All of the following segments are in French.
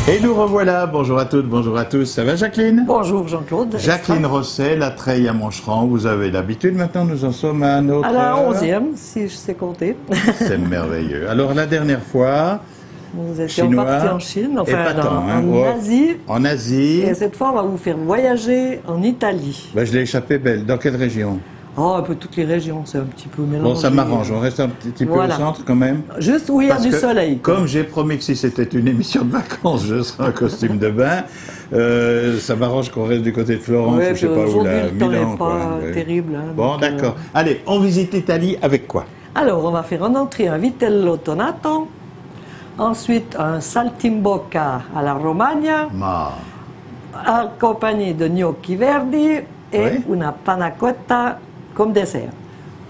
Et nous revoilà, bonjour à toutes, bonjour à tous, ça va Jacqueline? Bonjour Jean-Claude. Jacqueline Rosset, la Treille à Moncheron, vous avez l'habitude maintenant, nous en sommes à notre... À la 11e, si je sais compter. C'est merveilleux. Alors la dernière fois, Nous étions Chinois, partis en Chine, enfin épatant, hein, en Asie. En Asie. Et cette fois, on va vous faire voyager en Italie. Ben, je l'ai échappé belle, dans quelle région? Oh, un peu toutes les régions, c'est un petit peu mélangé. Bon, ça m'arrange, on reste un petit peu Voilà. au centre quand même. Juste où il y a Parce du que, soleil. Comme j'ai promis que si c'était une émission de vacances, je serais en costume de bain, ça m'arrange qu'on reste du côté de Florence, Ouais, ou je sais pas où, aujourd'hui, là, le temps Milan. n'est quoi, pas ouais. terrible. Hein, Bon, donc, d'accord. Allez, on visite l'Italie avec quoi? Alors, on va faire en entrée un vitello tonato, ensuite un saltimbocca alla romagna, accompagné de gnocchi verdi et Oui. una panna cotta comme dessert.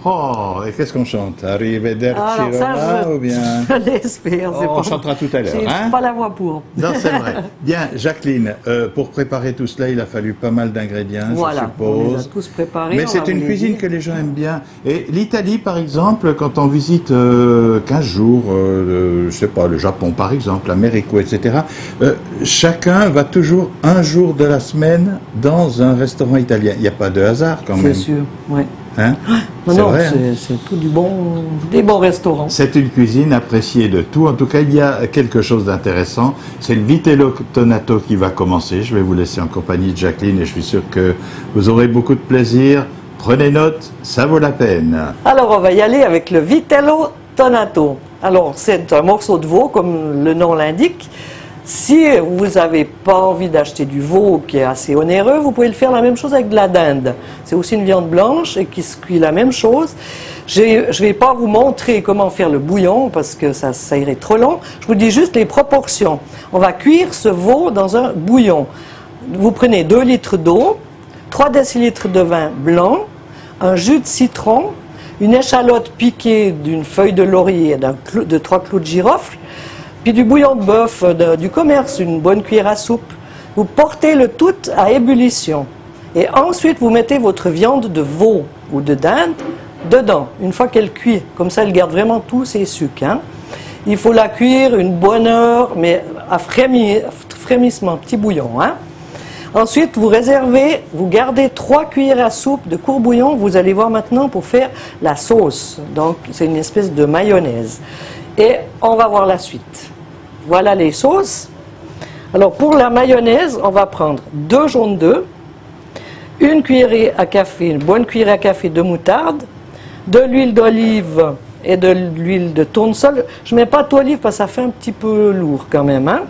Oh, et qu'est-ce qu'on chante? Arrivederci Alors ça, Roma, ou bien... je l'espère. Oh, on chantera tout à l'heure, J'ai hein? pas la voix pour. Non, c'est vrai. Bien, Jacqueline, pour préparer tout cela, il a fallu pas mal d'ingrédients, Voilà, je suppose. on les a tous préparés. Mais on c'est va une vous les cuisine dire. que les gens aiment bien. Et l'Italie, par exemple, quand on visite 15 jours, je sais pas, le Japon, par exemple, l'Amérique, etc., chacun va toujours un jour de la semaine dans un restaurant italien. Il n'y a pas de hasard, quand même. C'est sûr, oui. Hein? Non, C'est non, vrai, hein? c'est tout des bons restaurants. C'est une cuisine appréciée de tout. En tout cas, il y a quelque chose d'intéressant. C'est le vitello tonato qui va commencer. Je vais vous laisser en compagnie de Jacqueline et je suis sûr que vous aurez beaucoup de plaisir. Prenez note, ça vaut la peine. Alors, on va y aller avec le vitello tonato. Alors, c'est un morceau de veau, comme le nom l'indique. Si vous n'avez pas envie d'acheter du veau qui est assez onéreux, vous pouvez le faire la même chose avec de la dinde. C'est aussi une viande blanche et qui se cuit la même chose. Je ne vais pas vous montrer comment faire le bouillon parce que ça irait trop long. Je vous dis juste les proportions. On va cuire ce veau dans un bouillon. Vous prenez 2 litres d'eau, 3 décilitres de vin blanc, un jus de citron, une échalote piquée d'une feuille de laurier et de 3 clous de girofle, puis du bouillon de bœuf du commerce, une bonne cuillère à soupe. Vous portez le tout à ébullition. Et ensuite, vous mettez votre viande de veau ou de dinde dedans, une fois qu'elle cuit. Comme ça, elle garde vraiment tous ses sucres. Hein. Il faut la cuire une bonne heure, mais à frémissement, petit bouillon. Hein. Ensuite, vous gardez 3 cuillères à soupe de court bouillon. Vous allez voir maintenant pour faire la sauce. Donc, c'est une espèce de mayonnaise. Et on va voir la suite. Voilà les sauces. Alors pour la mayonnaise, on va prendre 2 jaunes d'œufs, une bonne cuillerée à café de moutarde, de l'huile d'olive et de l'huile de tournesol. Je ne mets pas d'olive parce que ça fait un petit peu lourd quand même. Hein.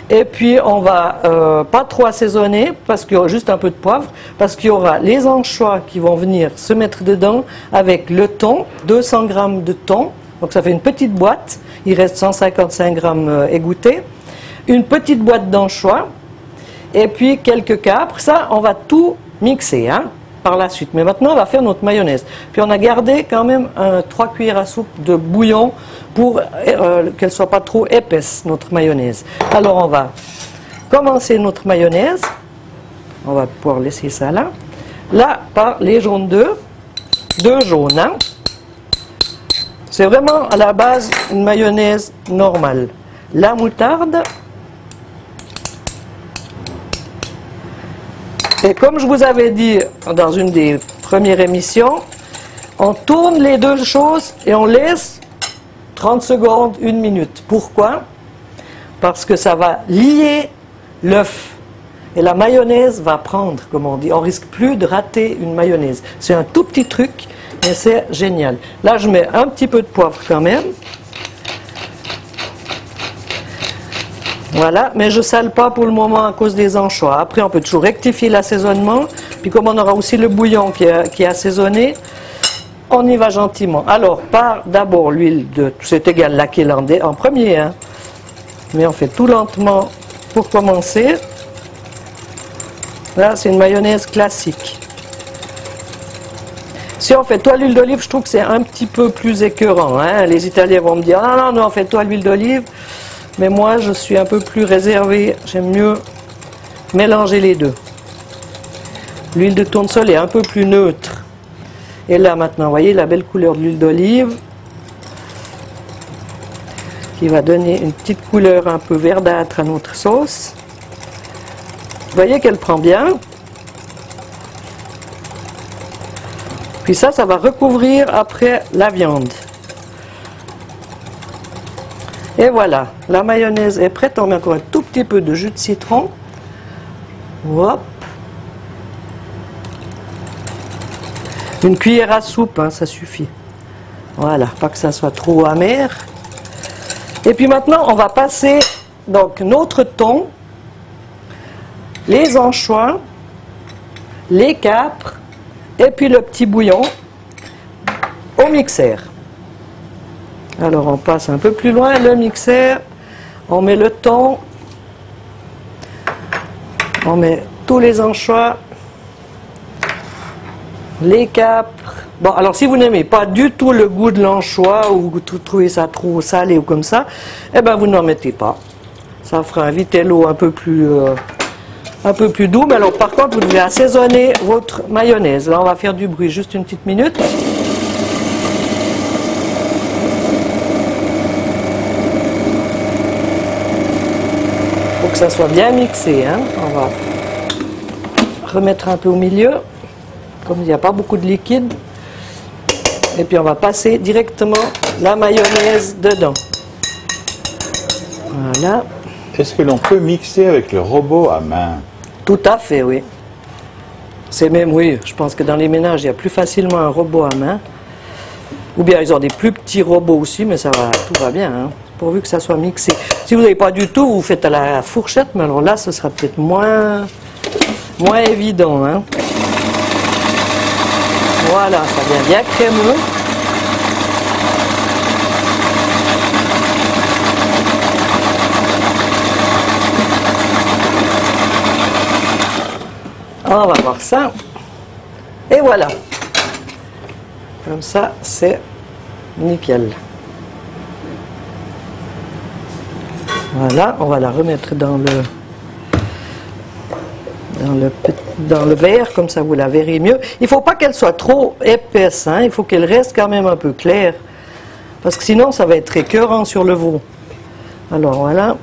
Et puis on va pas trop assaisonner, parce qu'il y aura juste un peu de poivre, parce qu'il y aura les anchois qui vont venir se mettre dedans avec le thon, 200 g de thon. Donc ça fait une petite boîte, il reste 155 grammes égouttés, une petite boîte d'anchois, et puis quelques capres. Ça, on va tout mixer hein, par la suite. Mais maintenant, on va faire notre mayonnaise. Puis on a gardé quand même 3 cuillères à soupe de bouillon pour qu'elle ne soit pas trop épaisse, notre mayonnaise. Alors on va commencer notre mayonnaise. On va pouvoir laisser ça là. Là, par les jaunes d'œufs, 2 jaunes. Hein. C'est vraiment à la base une mayonnaise normale. La moutarde. Et comme je vous avais dit dans une des premières émissions, on tourne les deux choses et on laisse 30 secondes, 1 minute. Pourquoi? Parce que ça va lier l'œuf. Et la mayonnaise va prendre, comme on dit. On risque plus de rater une mayonnaise. C'est un tout petit truc. Et c'est génial. Là, je mets un petit peu de poivre quand même. Voilà, mais je ne sale pas pour le moment à cause des anchois. Après, on peut toujours rectifier l'assaisonnement. Puis comme on aura aussi le bouillon qui est assaisonné, on y va gentiment. Alors, d'abord l'huile de... C'est égal la qui est en premier. Hein. Mais on fait tout lentement pour commencer. Là, c'est une mayonnaise classique. Si on fait toi l'huile d'olive, je trouve que c'est un petit peu plus écœurant. Hein. Les Italiens vont me dire « Non, non, non, fais-toi l'huile d'olive ». Mais moi, je suis un peu plus réservée. J'aime mieux mélanger les deux. L'huile de tournesol est un peu plus neutre. Et là, maintenant, vous voyez la belle couleur de l'huile d'olive. qui va donner une petite couleur un peu verdâtre à notre sauce. Vous voyez qu'elle prend bien. Puis ça va recouvrir après la viande. Et voilà, la mayonnaise est prête. On met encore un tout petit peu de jus de citron. Hop. Une cuillère à soupe, hein, ça suffit. Voilà, pas que ça soit trop amer. Et puis maintenant, on va passer donc notre thon, les anchois, les capres et puis le petit bouillon au mixeur. Alors on passe un peu plus loin le mixeur, on met le thon, on met tous les anchois, les capres. Bon, alors si vous n'aimez pas du tout le goût de l'anchois ou vous trouvez ça trop salé ou comme ça, eh ben vous n'en mettez pas. Ça fera un vitello un peu plus doux. Mais alors par contre, vous devez assaisonner votre mayonnaise. Là, on va faire du bruit juste une petite minute. Faut que ça soit bien mixé, hein. On va remettre un peu au milieu, comme il n'y a pas beaucoup de liquide. Et puis on va passer directement la mayonnaise dedans. Voilà. Est-ce que l'on peut mixer avec le robot à main? Tout à fait, oui. C'est même, oui, je pense que dans les ménages, il y a plus facilement un robot à main. Ou bien ils ont des plus petits robots aussi, mais ça va, tout va bien, hein, pourvu que ça soit mixé. Si vous n'avez pas du tout, vous faites à la fourchette, mais alors là, ce sera peut-être moins évident, hein. Voilà, ça devient bien crémeux. On va voir ça. Et voilà. Comme ça, c'est nickel. Voilà, on va la remettre dans le verre, comme ça vous la verrez mieux. Il ne faut pas qu'elle soit trop épaisse, hein, il faut qu'elle reste quand même un peu claire, parce que sinon ça va être écœurant sur le veau. Alors voilà.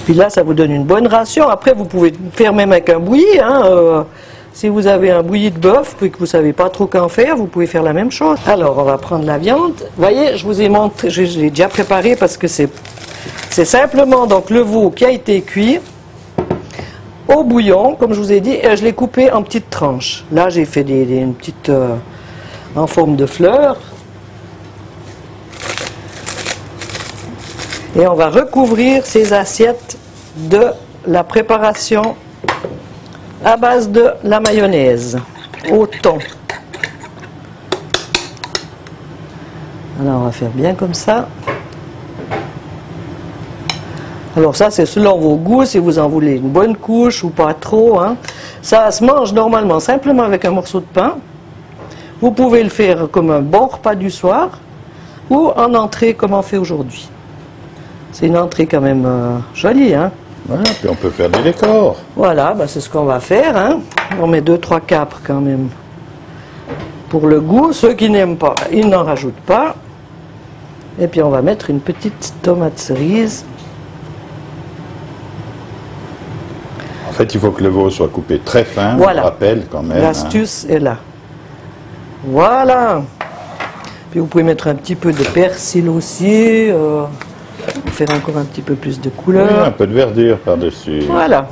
Puis là, ça vous donne une bonne ration. Après, vous pouvez faire même avec un bouilli, hein, si vous avez un bouilli de bœuf et que vous ne savez pas trop qu'en faire, vous pouvez faire la même chose. Alors, on va prendre la viande. Vous voyez, je vous ai montré, je l'ai déjà préparé parce que c'est simplement donc le veau qui a été cuit au bouillon, comme je vous ai dit, et je l'ai coupé en petites tranches. Là, j'ai fait une petite en forme de fleur. Et on va recouvrir ces assiettes de la préparation à base de la mayonnaise au thon. Alors on va faire bien comme ça. Alors ça c'est selon vos goûts, si vous en voulez une bonne couche ou pas trop, hein. Ça se mange normalement simplement avec un morceau de pain. Vous pouvez le faire comme un bon repas du soir ou en entrée comme on fait aujourd'hui. C'est une entrée quand même jolie, hein. Voilà, puis on peut faire des décors. Voilà, ben c'est ce qu'on va faire, hein. On met 2-3 capres quand même pour le goût. Ceux qui n'aiment pas, ils n'en rajoutent pas. Et puis on va mettre une petite tomate cerise. En fait, il faut que le veau soit coupé très fin, Voilà. on rappelle quand même. L'astuce est là. Voilà. Puis vous pouvez mettre un petit peu de persil aussi. Pour faire encore un petit peu plus de couleur. Oui, un peu de verdure par-dessus. Voilà.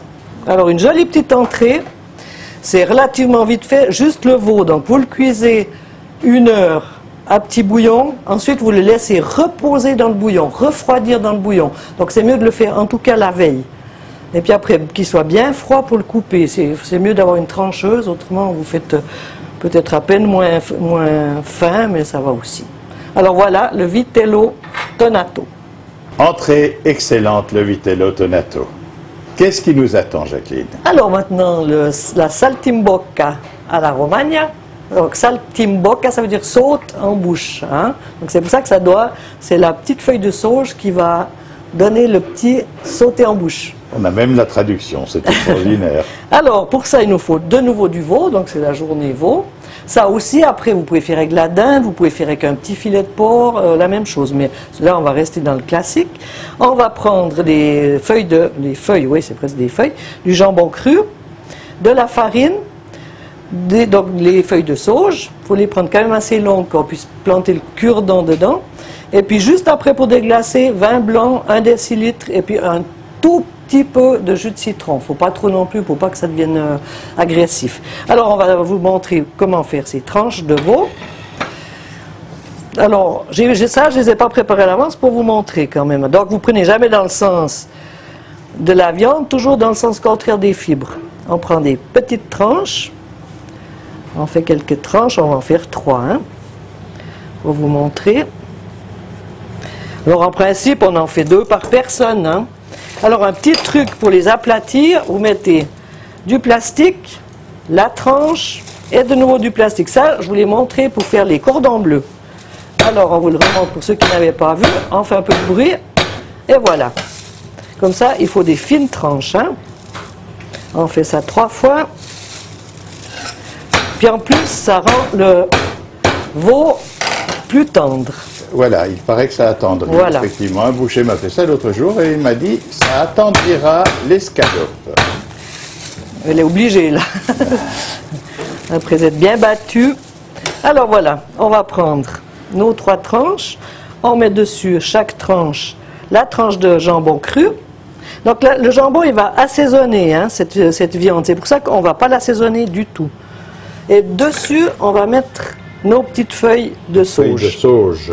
Alors une jolie petite entrée. C'est relativement vite fait. Juste le veau. Donc vous le cuisez 1 heure à petit bouillon. Ensuite vous le laissez reposer dans le bouillon, refroidir dans le bouillon. Donc c'est mieux de le faire en tout cas la veille. Et puis après qu'il soit bien froid pour le couper. C'est mieux d'avoir une trancheuse. Autrement vous faites peut-être à peine moins fin, mais ça va aussi. Alors voilà le vitello tonato. Entrée excellente, le vitello tonato. Qu'est-ce qui nous attend, Jacqueline? Alors maintenant, la saltimbocca alla Romagna. Donc saltimbocca, ça veut dire saute en bouche, hein? Donc c'est pour ça que c'est la petite feuille de sauge qui va donner le petit sauter en bouche. On a même la traduction, c'est extraordinaire. Alors pour ça, il nous faut de nouveau du veau, donc c'est la journée veau. Ça aussi, après, vous pouvez faire avec de la dinde, vous pouvez faire avec un petit filet de porc, la même chose. Mais là, on va rester dans le classique. On va prendre les feuilles, oui, c'est presque des feuilles, du jambon cru, de la farine, donc les feuilles de sauge. Il faut les prendre quand même assez longues, qu'on puisse planter le cure-dent dedans. Et puis juste après, pour déglacer, vin blanc, 1 décilitre, et puis un tout petit peu de jus de citron. Il ne faut pas trop non plus pour pas que ça devienne agressif. Alors, on va vous montrer comment faire ces tranches de veau. Alors, je ne les ai pas préparées à l'avance pour vous montrer quand même. Donc, vous prenez jamais dans le sens de la viande, toujours dans le sens contraire des fibres. On prend des petites tranches. On fait quelques tranches, on va en faire 3. Hein, pour vous montrer. Alors, en principe, on en fait 2 par personne. Hein. Alors, un petit truc pour les aplatir, vous mettez du plastique, la tranche et de nouveau du plastique. Ça, je vous l'ai montré pour faire les cordons bleus. Alors, on vous le remonte pour ceux qui n'avaient pas vu. On fait un peu de bruit. Et voilà. Comme ça, il faut des fines tranches. Hein. On fait ça 3 fois. Puis en plus, ça rend le veau plus tendre. Voilà, il paraît que ça attendrit. Voilà. Effectivement, un boucher m'a fait ça l'autre jour et il m'a dit ça attendrira l'escalope. Elle est obligée là. Après être bien battue. Alors voilà, on va prendre nos 3 tranches. On met dessus chaque tranche la tranche de jambon cru. Donc là, le jambon, il va assaisonner hein, cette viande. C'est pour ça qu'on ne va pas l'assaisonner du tout. Et dessus, on va mettre nos petites feuilles de sauge. Feuilles de sauge.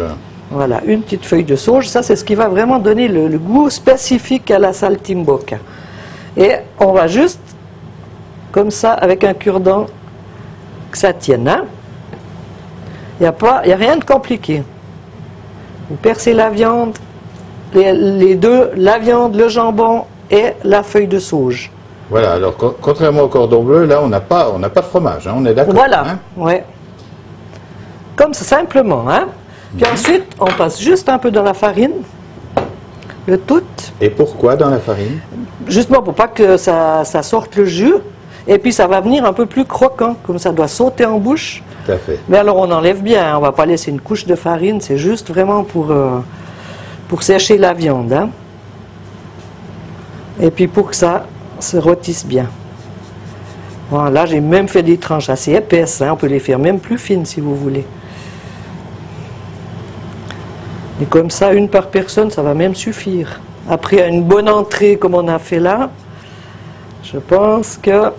Voilà, une petite feuille de sauge. Ça, c'est ce qui va vraiment donner le goût spécifique à la saltimbocca. Et on va juste, comme ça, avec un cure-dent, que ça tienne. Hein. Il n'y a rien de compliqué. Vous percez la viande, les deux, la viande, le jambon et la feuille de sauge. Voilà, alors contrairement au cordon bleu, là on n'a pas de fromage, hein, on est d'accord. Voilà, hein. ouais. Comme ça, simplement. Hein. Puis ensuite, on passe juste un peu dans la farine, le tout. Et pourquoi dans la farine? Justement pour pas que ça sorte le jus. Et puis ça va venir un peu plus croquant, comme ça doit sauter en bouche. Tout à fait. Mais alors on enlève bien, hein. On ne va pas laisser une couche de farine, c'est juste vraiment pour sécher la viande. Hein. Et puis pour que ça se rôtisse bien. Voilà, j'ai même fait des tranches assez épaisses, hein. On peut les faire même plus fines si vous voulez. Et comme ça, une par personne, ça va même suffire. Après une bonne entrée comme on a fait là, je pense que...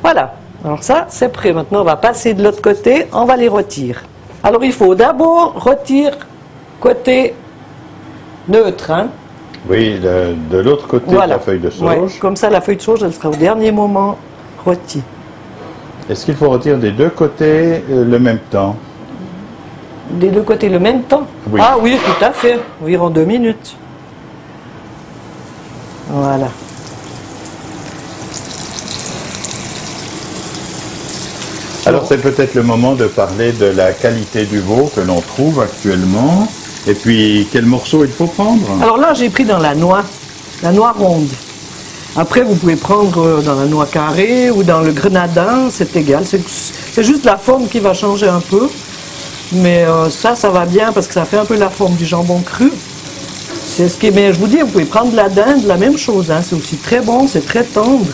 Voilà. Alors ça, c'est prêt. Maintenant, on va passer de l'autre côté, on va les rôtir. Alors, il faut d'abord rôtir côté neutre. Hein. Oui, de l'autre côté voilà. de la feuille de sauge. Ouais. Comme ça, la feuille de sauge, elle sera au dernier moment rôtie. Est-ce qu'il faut rôtir des deux côtés le même temps? Des deux côtés le même temps? Oui. Ah oui, tout à fait. Environ 2 minutes. Voilà. Alors c'est peut-être le moment de parler de la qualité du veau que l'on trouve actuellement. Et puis quel morceau il faut prendre? Alors là j'ai pris dans la noix ronde. Après vous pouvez prendre dans la noix carrée ou dans le grenadin, c'est égal. C'est juste la forme qui va changer un peu. Mais ça va bien parce que ça fait un peu la forme du jambon cru. C'est ce qui est, mais je vous dis, vous pouvez prendre de la dinde, la même chose. Hein, c'est aussi très bon, c'est très tendre.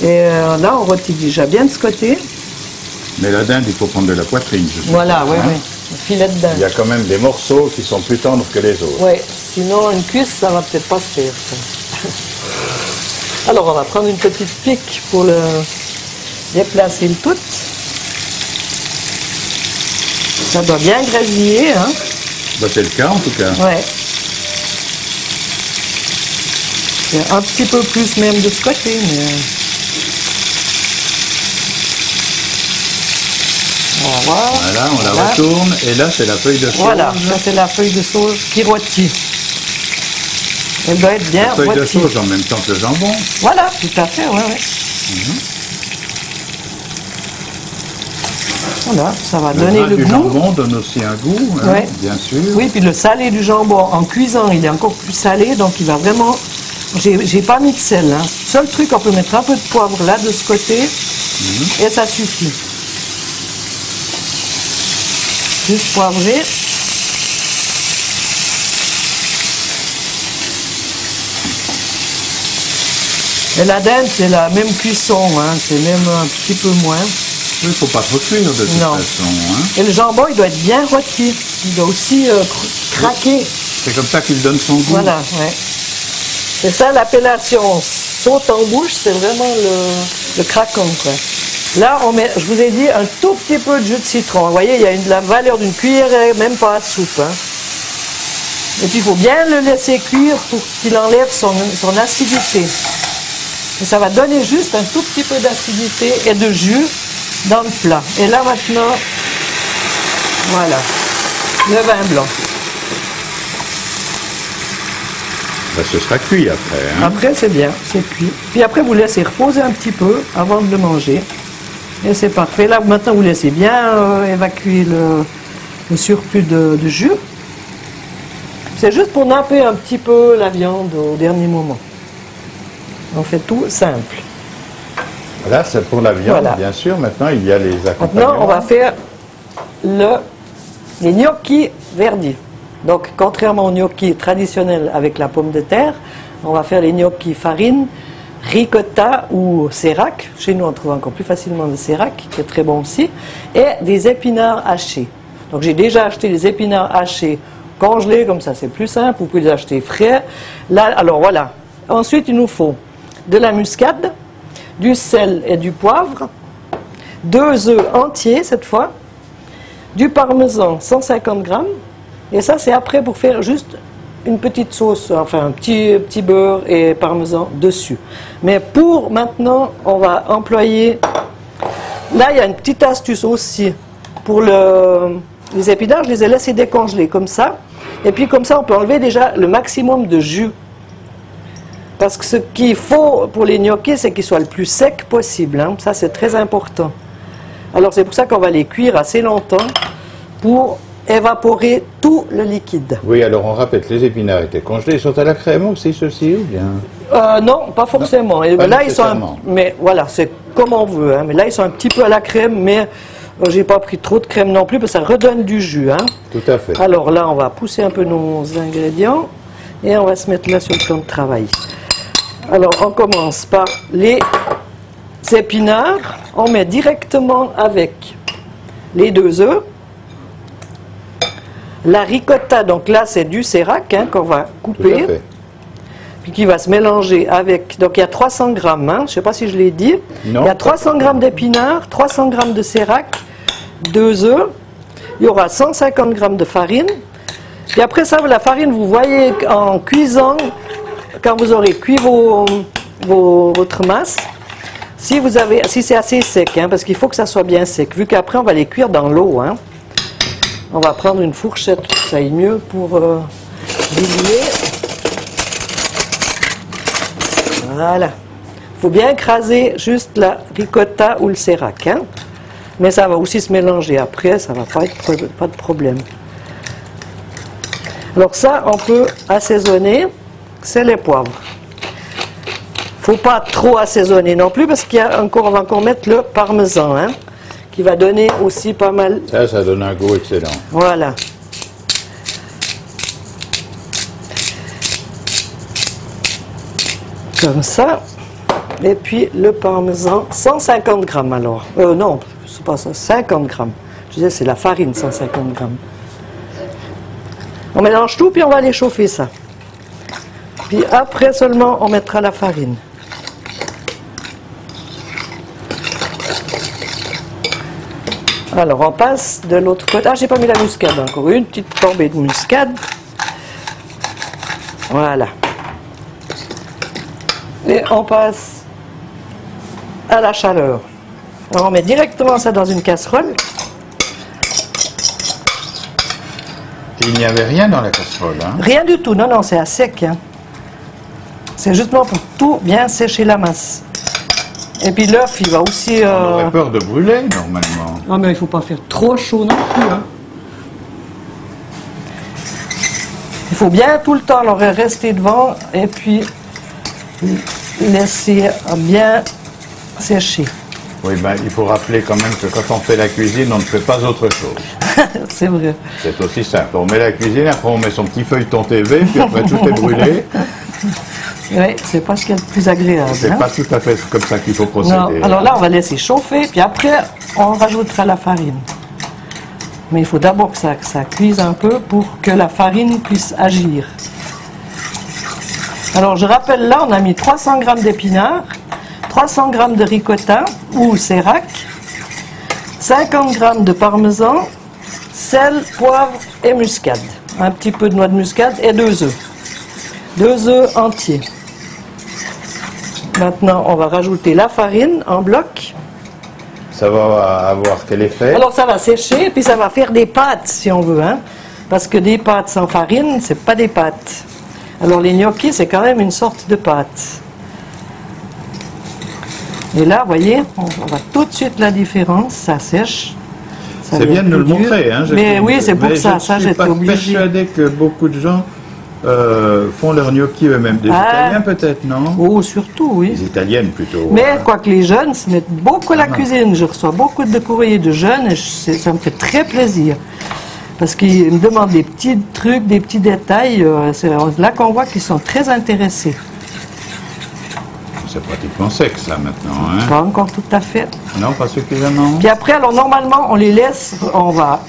Et là on rôtit déjà bien de ce côté. Mais la dinde, il faut prendre de la poitrine, je suppose. Voilà, oui, hein. oui. Un filet de dinde. Il y a quand même des morceaux qui sont plus tendres que les autres. Oui, sinon une cuisse, ça va peut-être pas se faire. Ça. Alors on va prendre une petite pique pour le déplacer le tout. Ça doit bien grésiller, hein. Bah, c'est le cas en tout cas. Ouais. C'est un petit peu plus même de ce côté, mais... Voilà, on la retourne et là c'est la feuille de sauge. Voilà, ça c'est la feuille de sauge qui rôtit. Elle doit être bien la feuille rôtie. de sauge en même temps que le jambon. Voilà, tout à fait, oui, oui. Voilà, ça va donner le du goût. jambon donne aussi un goût, hein, Ouais. bien sûr. Oui, puis le salé du jambon, en cuisant, il est encore plus salé, donc il va vraiment... J'ai pas mis de sel, hein. Seul truc, on peut mettre un peu de poivre là, de ce côté, et ça suffit. Juste poivrer. Et la dinde, c'est la même cuisson, hein, c'est même un petit peu moins. Il ne faut pas trop cuire de toute façon. Hein. Et le jambon, il doit être bien rôti. Il doit aussi craquer. C'est comme ça qu'il donne son goût. Voilà, ouais. C'est ça l'appellation saute en bouche, c'est vraiment le craquant, quoi. Là, on met, je vous ai dit, un tout petit peu de jus de citron. Vous voyez, il y a la valeur d'une cuillerée, même pas à soupe. Hein. Et puis, il faut bien le laisser cuire pour qu'il enlève son acidité. Et ça va donner juste un tout petit peu d'acidité et de jus dans le plat. Et là, maintenant, voilà, le vin blanc. Ben, ce sera cuit après. Hein. Après, c'est bien, c'est cuit. Puis après, vous laissez reposer un petit peu avant de le manger. Et c'est parfait. Là, maintenant, vous laissez bien évacuer le surplus de jus. C'est juste pour napper un petit peu la viande au dernier moment. On fait tout simple. Là, c'est pour la viande, voilà. Bien sûr. Maintenant, il y a les accompagnements. Maintenant, on va faire les gnocchis verdis. Donc, contrairement aux gnocchis traditionnels avec la pomme de terre, on va faire les gnocchis farine, ricotta ou sérac. Chez nous, on trouve encore plus facilement le sérac, qui est très bon aussi. Et des épinards hachés. Donc, j'ai déjà acheté les épinards hachés congelés, comme ça, c'est plus simple. Vous pouvez les acheter frais. Là, alors, voilà. Ensuite, il nous faut de la muscade, du sel et du poivre, 2 œufs entiers cette fois, du parmesan 150 grammes, et ça c'est après pour faire juste une petite sauce, enfin un petit beurre et parmesan dessus. Mais pour maintenant, on va employer, là il y a une petite astuce aussi, pour les épinards, je les ai laissés décongeler comme ça, et puis comme ça on peut enlever déjà le maximum de jus. Parce que ce qu'il faut pour les gnocchis, c'est qu'ils soient le plus secs possible. Hein. Ça, c'est très important. Alors, c'est pour ça qu'on va les cuire assez longtemps pour évaporer tout le liquide. Oui, alors on répète, les épinards étaient congelés. Ils sont à la crème aussi, ceux-ci, ou bien non, pas forcément. Non, pas là, ils sont mais voilà, c'est comme on veut. Hein. Mais là, ils sont un petit peu à la crème, mais j'ai pas pris trop de crème non plus, parce que ça redonne du jus. Hein. Tout à fait. Alors là, on va pousser un peu nos ingrédients et on va se mettre là sur le plan de travail. Alors, on commence par les épinards. On met directement avec les 2 œufs. La ricotta, donc là, c'est du sérac hein, qu'on va couper. Puis qui va se mélanger avec... Donc, il y a 300 grammes. Hein, je ne sais pas si je l'ai dit. Non. Il y a 300 grammes d'épinards, 300 grammes de sérac, 2 œufs. Il y aura 150 grammes de farine. Et après ça, la farine, vous voyez en cuisant... Quand vous aurez cuit votre masse, si c'est assez sec, hein, parce qu'il faut que ça soit bien sec, vu qu'après on va les cuire dans l'eau. Hein. On va prendre une fourchette, ça aille mieux pour diluer. Voilà. Il faut bien écraser juste la ricotta ou le sérac. Hein. Mais ça va aussi se mélanger après, ça ne va pas de problème. Alors ça, on peut assaisonner. C'est les poivres. Il ne faut pas trop assaisonner non plus parce on va encore mettre le parmesan hein, qui va donner aussi pas mal. Ça donne un goût excellent. Voilà. Comme ça. Et puis le parmesan, 150 grammes alors. Non, c'est pas ça, 50 grammes. Je disais c'est la farine, 150 grammes. On mélange tout puis on va aller chauffer ça. Puis après seulement, on mettra la farine. Alors, on passe de l'autre côté. Ah, j'ai pas mis la muscade encore. Une petite tombée de muscade. Voilà. Et on passe à la chaleur. Alors, on met directement ça dans une casserole. Il n'y avait rien dans la casserole, hein? Rien du tout. Non, non, c'est à sec, hein. C'est justement pour tout bien sécher la masse. Et puis l'œuf, il va aussi... On aurait peur de brûler, normalement. Non, mais il ne faut pas faire trop chaud non plus. Hein. Il faut bien tout le temps le rester devant et puis laisser bien sécher. Oui, ben, il faut rappeler quand même que quand on fait la cuisine, on ne fait pas autre chose. C'est vrai. C'est aussi simple. On met la cuisine, après on met son petit feuilleton TV, puis après tout est brûlé. Oui, c'est pas ce qu'il y a de plus agréable. C'est hein. pas tout à fait comme ça qu'il faut procéder. Non. Alors là, on va laisser chauffer, puis après, on rajoutera la farine. Mais il faut d'abord que ça cuise un peu pour que la farine puisse agir. Alors, je rappelle, là, on a mis 300 g d'épinards, 300 g de ricotta ou sérac, 50 g de parmesan, sel, poivre et muscade. Un petit peu de noix de muscade et 2 œufs. 2 œufs entiers. Maintenant, on va rajouter la farine en bloc. Ça va avoir quel effet? Alors, ça va sécher, puis ça va faire des pâtes, si on veut. Hein? Parce que des pâtes sans farine, c'est pas des pâtes. Alors, les gnocchis, c'est quand même une sorte de pâte. Et là, vous voyez, on voit tout de suite la différence. Ça sèche. C'est bien de nous le montrer. Hein, mais oui, c'est pour ça. Ça, j'étais obligée. Je suis persuadé que beaucoup de gens font leurs gnocchis eux-mêmes. Des Italiens peut-être, non? Oh, surtout, oui. Des Italiennes plutôt. Mais quoique les jeunes se mettent beaucoup à la cuisine. Je reçois beaucoup de courriers de jeunes et ça me fait très plaisir. Parce qu'ils me demandent des petits trucs, des petits détails. C'est là qu'on voit qu'ils sont très intéressés. C'est pratiquement sec ça maintenant. Hein? Pas encore tout à fait. Non, pas suffisamment. Puis après, alors normalement, on les laisse, on va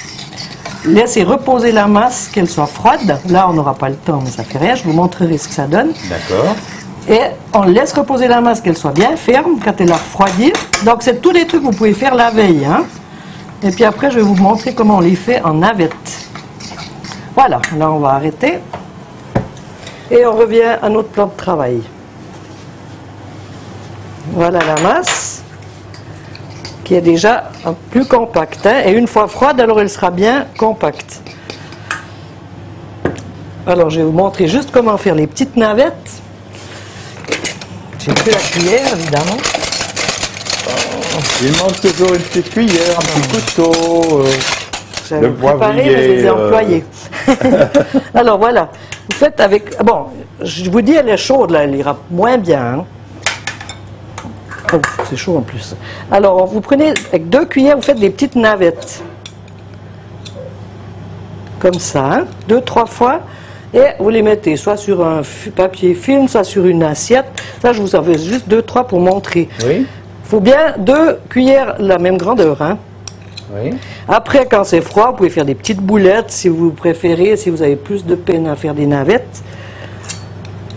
laisser reposer la masse, qu'elle soit froide. Là, on n'aura pas le temps, mais ça fait rien. Je vous montrerai ce que ça donne. D'accord. Et on laisse reposer la masse, qu'elle soit bien ferme quand elle a refroidi. Donc, c'est tous les trucs que vous pouvez faire la veille. Hein. Et puis après, je vais vous montrer comment on les fait en navette. Voilà, là, on va arrêter. Et on revient à notre plan de travail. Voilà la masse, qui est déjà plus compacte. Hein, et une fois froide, alors elle sera bien compacte. Alors, je vais vous montrer juste comment faire les petites navettes. J'ai pris la cuillère, évidemment. Il manque toujours une petite cuillère, un petit couteau, le poivrier, mais je les ai employés. Alors, voilà. Vous faites avec... Bon, je vous dis, elle est chaude, là, elle ira moins bien. Hein. Oh, c'est chaud en plus. Alors, vous prenez avec 2 cuillères, vous faites des petites navettes. Comme ça, 2-3 fois. Et vous les mettez soit sur un papier film, soit sur une assiette. Ça, je vous en fais juste 2-3 pour montrer. Oui. Il faut bien 2 cuillères la même grandeur. Hein. Oui. Après, quand c'est froid, vous pouvez faire des petites boulettes si vous préférez, si vous avez plus de peine à faire des navettes.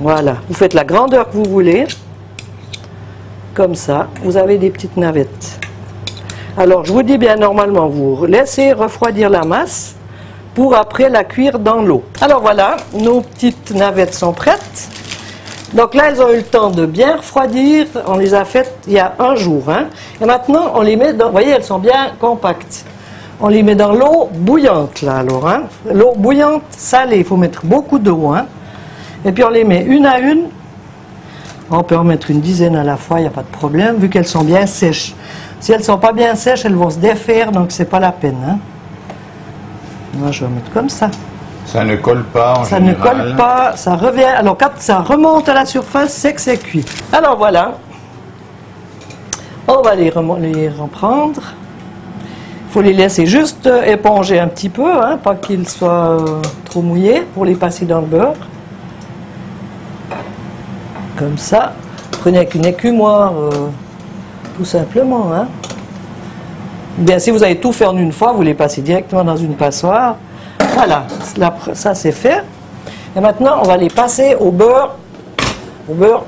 Voilà. Vous faites la grandeur que vous voulez. Comme ça, vous avez des petites navettes. Alors, je vous dis bien, normalement, vous laissez refroidir la masse pour après la cuire dans l'eau. Alors voilà, nos petites navettes sont prêtes. Donc là, elles ont eu le temps de bien refroidir. On les a faites il y a un jour. Hein. Et maintenant, on les met dans... Vous voyez, elles sont bien compactes. On les met dans l'eau bouillante, là, alors. Hein. L'eau bouillante, salée. Il faut mettre beaucoup d'eau. Hein. Et puis, on les met une à une. On peut en mettre une dizaine à la fois, il n'y a pas de problème, vu qu'elles sont bien sèches. Si elles ne sont pas bien sèches, elles vont se défaire, donc c'est pas la peine. Hein. Moi, je vais mettre comme ça. Ça ne colle pas en général. Ça ne colle pas, ça revient. Alors, quand ça remonte à la surface, c'est que c'est cuit. Alors, voilà. On va les reprendre. Il faut les laisser juste éponger un petit peu, hein, pas qu'ils soient trop mouillés, pour les passer dans le beurre. Comme ça, prenez avec une écumoire, tout simplement. Hein. Bien, si vous avez tout fait en une fois, vous les passez directement dans une passoire. Voilà, ça c'est fait. Et maintenant, on va les passer au beurre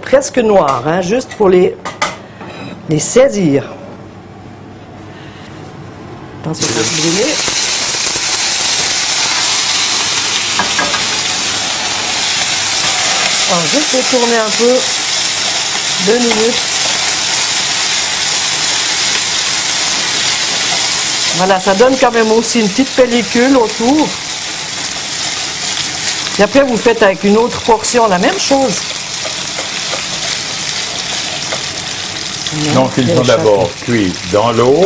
presque noir, hein, juste pour les saisir. Attention de se brûler. On va juste les tourner un peu, 2 minutes. Voilà, ça donne quand même aussi une petite pellicule autour. Et après, vous faites avec une autre portion la même chose. Donc, ils sont d'abord cuits dans l'eau.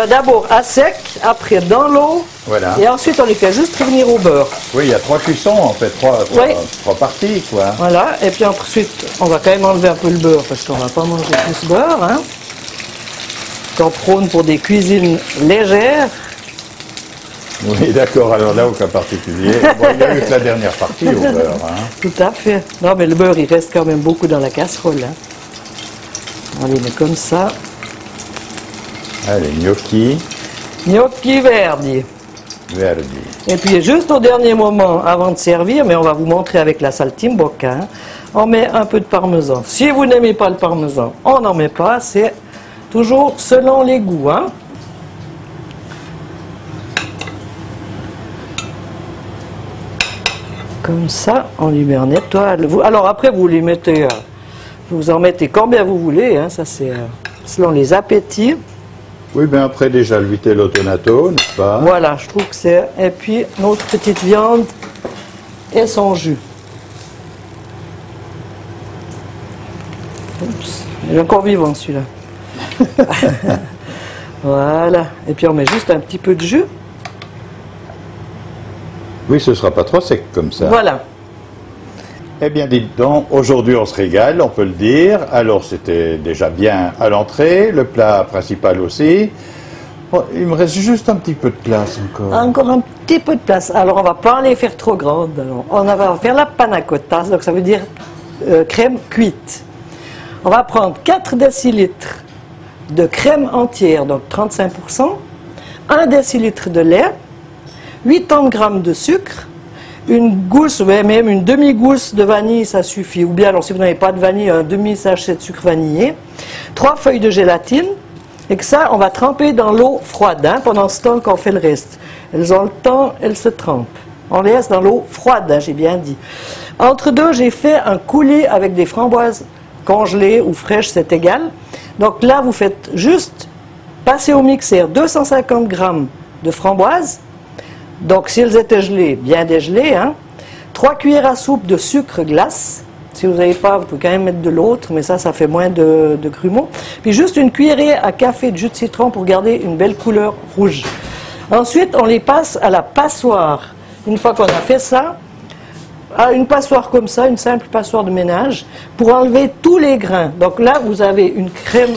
D'abord à sec, après dans l'eau, Voilà. Et ensuite on les fait juste revenir au beurre. Oui, il y a 3 cuissons en fait, 3 parties quoi. Voilà, et puis ensuite on va quand même enlever un peu le beurre parce qu'on va pas manger plus beurre. Hein. qu'on prône pour des cuisines légères. Oui, d'accord, alors là, au cas particulier. Bon, il y a eu que la dernière partie au beurre. Hein. Tout à fait. Non, mais le beurre, il reste quand même beaucoup dans la casserole. Hein. On les met comme ça. Allez, gnocchi Gnocchi verdi. verdi. Et puis, juste au dernier moment, avant de servir, mais on va vous montrer avec la saltimbocca, hein, on met un peu de parmesan. Si vous n'aimez pas le parmesan, on n'en met pas. C'est toujours selon les goûts. Hein. Comme ça, on lui met en étoile. Alors après, vous les mettez, vous en mettez combien vous voulez. Hein, ça, c'est selon les appétits. Oui, bien après, déjà, le vitello tonato, n'est-ce pas? Voilà, je trouve que c'est... Et puis, notre petite viande et son jus. Oups, il est encore vivant, celui-là. Voilà. Et puis, on met juste un petit peu de jus. Oui, ce ne sera pas trop sec comme ça. Voilà. Eh bien, dites donc, aujourd'hui on se régale, on peut le dire. Alors, c'était déjà bien à l'entrée, le plat principal aussi. Oh, il me reste juste un petit peu de place encore. Encore un petit peu de place. Alors, on va pas les faire trop grandes. Alors, on va faire la panna cotta, donc ça veut dire crème cuite. On va prendre 4 décilitres de crème entière, donc 35%, 1 décilitre de lait, 80 g de sucre, une gousse, même une demi-gousse de vanille, ça suffit. Ou bien, alors si vous n'avez pas de vanille, un demi-sachet de sucre vanillé, 3 feuilles de gélatine, et que ça, on va tremper dans l'eau froide, hein, pendant ce temps qu'on fait le reste. Elles ont le temps, elles se trempent. On les laisse dans l'eau froide, hein, j'ai bien dit. Entre deux, j'ai fait un coulis avec des framboises congelées ou fraîches, c'est égal. Donc là, vous faites juste passer au mixeur 250 g de framboises. Donc, si elles étaient gelées, bien dégelées, hein, 3 cuillères à soupe de sucre glace. Si vous n'avez pas, vous pouvez quand même mettre de l'autre, mais ça fait moins de grumeaux. Puis juste une cuillerée à café de jus de citron pour garder une belle couleur rouge. Ensuite, on les passe à la passoire. Une fois qu'on a fait ça, à une passoire comme ça, une simple passoire de ménage, pour enlever tous les grains. Donc là, vous avez une crème,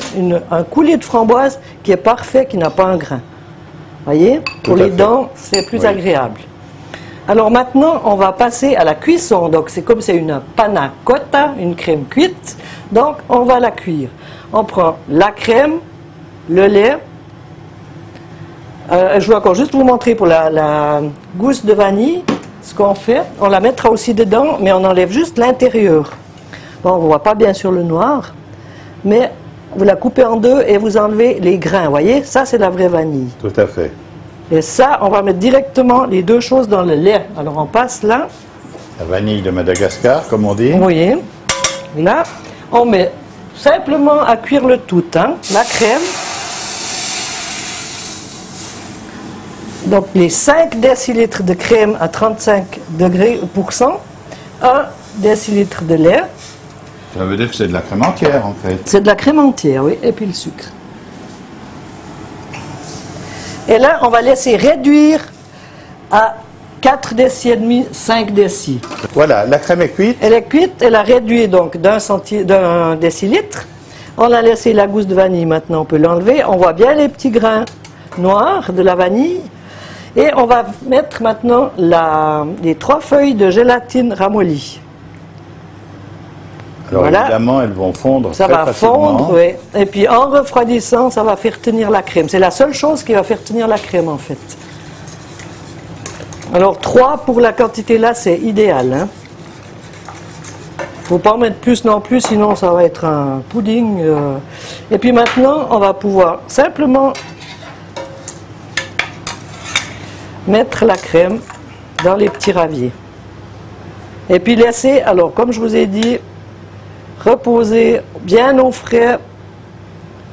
un coulis de framboise qui est parfait, qui n'a pas un grain. Voyez, pour les dents, c'est plus agréable. Alors maintenant, on va passer à la cuisson. Donc c'est comme c'est une panna cotta, une crème cuite. Donc on va la cuire. On prend la crème, le lait. Je vais encore juste vous montrer pour la gousse de vanille ce qu'on fait. On la mettra aussi dedans, mais on enlève juste l'intérieur. Bon, on ne voit pas bien sûr le noir, mais vous la coupez en deux et vous enlevez les grains, vous voyez? Ça, c'est la vraie vanille. Tout à fait. Et ça, on va mettre directement les deux choses dans le lait. Alors, on passe là. La vanille de Madagascar, comme on dit. Vous voyez? Là, on met simplement à cuire le tout, hein, la crème. Donc, les 5 décilitres de crème à 35 degrés pour cent, 1 décilitre de lait. Ça veut dire que c'est de la crème entière, en fait. C'est de la crème entière, oui, et puis le sucre. Et là, on va laisser réduire à 4 décis et demi, 5 décis. Voilà, la crème est cuite. Elle est cuite, elle a réduit donc d'un décilitre. On a laissé la gousse de vanille, maintenant on peut l'enlever. On voit bien les petits grains noirs de la vanille. Et on va mettre maintenant les 3 feuilles de gélatine ramollie. Alors voilà. Évidemment, elles vont fondre ça très va facilement. Fondre, oui. Et puis en refroidissant, ça va faire tenir la crème. C'est la seule chose qui va faire tenir la crème en fait. Alors 3 pour la quantité là, c'est idéal. Hein. Faut pas en mettre plus non plus, sinon ça va être un pudding. Et puis maintenant, on va pouvoir simplement mettre la crème dans les petits raviers. Et puis laisser, alors comme je vous ai dit, reposer bien au frais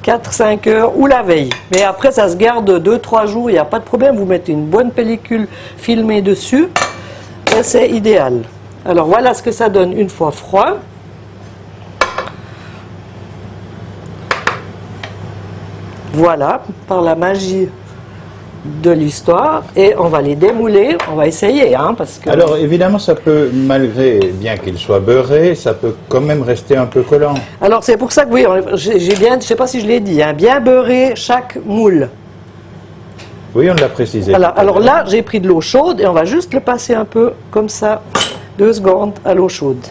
4-5 heures ou la veille. Mais après, ça se garde 2-3 jours, il n'y a pas de problème. Vous mettez une bonne pellicule filmée dessus et c'est idéal. Alors voilà ce que ça donne une fois froid. Voilà, par la magie de l'histoire et on va les démouler, on va essayer, hein, parce que... Alors évidemment, ça peut, malgré bien qu'il soit beurré, ça peut quand même rester un peu collant. Alors c'est pour ça que oui, j'ai bien, je sais pas si je l'ai dit, hein, bien beurrer chaque moule. Oui, on l'a précisé. Voilà. Alors là, j'ai pris de l'eau chaude et on va juste le passer un peu comme ça, 2 secondes à l'eau chaude.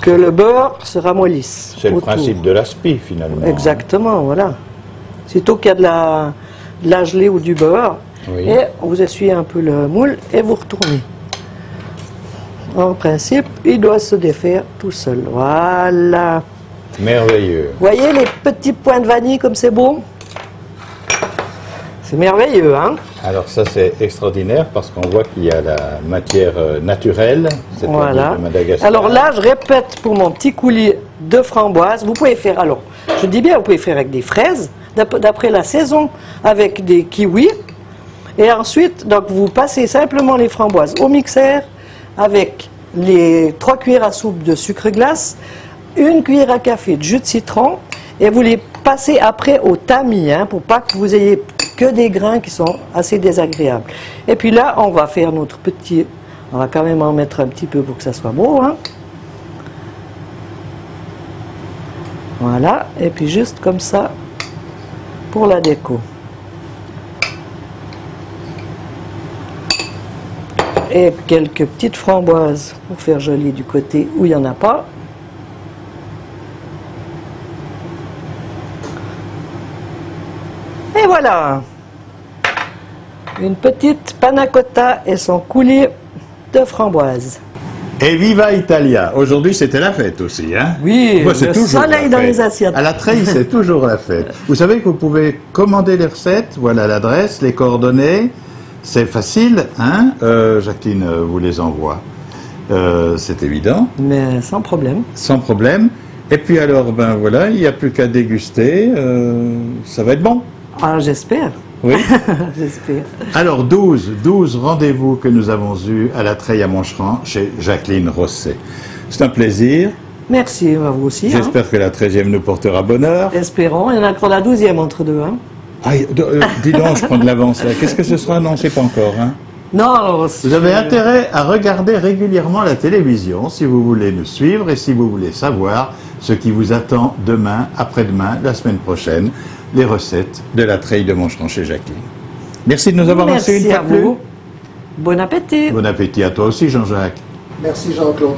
Que le beurre se ramollisse. C'est le autour. principe de l'aspi finalement. Exactement, voilà. Sitôt qu'il y a de la gelée ou du beurre, Oui. et vous essuyez un peu le moule et vous retournez. En principe, il doit se défaire tout seul. Voilà. Merveilleux. Voyez les petits points de vanille comme c'est beau? C'est merveilleux, hein? Alors ça c'est extraordinaire parce qu'on voit qu'il y a la matière naturelle, c'est-à-dire Voilà. de Madagascar. Alors là, je répète pour mon petit coulis de framboises. Vous pouvez faire, alors, je dis bien, vous pouvez faire avec des fraises, d'après la saison, avec des kiwis. Et ensuite, donc, vous passez simplement les framboises au mixeur avec les 3 cuillères à soupe de sucre glace, 1 cuillère à café de jus de citron, et vous les passez après au tamis, hein, pour pas que vous ayez que des grains qui sont assez désagréables. Et puis là, on va faire notre petit... On va quand même en mettre un petit peu pour que ça soit beau, hein. Voilà, et puis juste comme ça, pour la déco. Et quelques petites framboises pour faire joli du côté où il n'y en a pas. Et voilà, une petite panna cotta et son coulis de framboises. Et viva Italia. Aujourd'hui c'était la fête aussi, hein? Oui, Moi, c'est le toujours soleil la dans fête. les assiettes. À la Treille, c'est toujours la fête. Vous savez que vous pouvez commander les recettes, voilà l'adresse, les coordonnées. C'est facile, hein? Jacqueline vous les envoie. C'est évident, Mais sans problème. sans problème. Et puis alors, ben voilà, il n'y a plus qu'à déguster. Ça va être bon. Ah, j'espère. Oui. J'espère. Alors 12 rendez-vous que nous avons eus à la Treille à Moncheran chez Jacqueline Rosset. C'est un plaisir. Merci à vous aussi. Hein. J'espère que la 13e nous portera bonheur. Espérons. Il y en a encore la 12e entre deux. Hein. Ah, dis donc, je prends de l'avance là. Qu'est-ce que ce sera? Non, c'est pas encore. Hein. Non, alors, Vous avez intérêt à regarder régulièrement la télévision si vous voulez nous suivre et si vous voulez savoir ce qui vous attend demain, après-demain, la semaine prochaine, les recettes de la Treille de Moncheran chez Jacqueline. Merci de nous avoir reçus une merci fois à de plus. vous. Bon appétit. Bon appétit à toi aussi, Jean-Jacques. Merci Jean-Claude.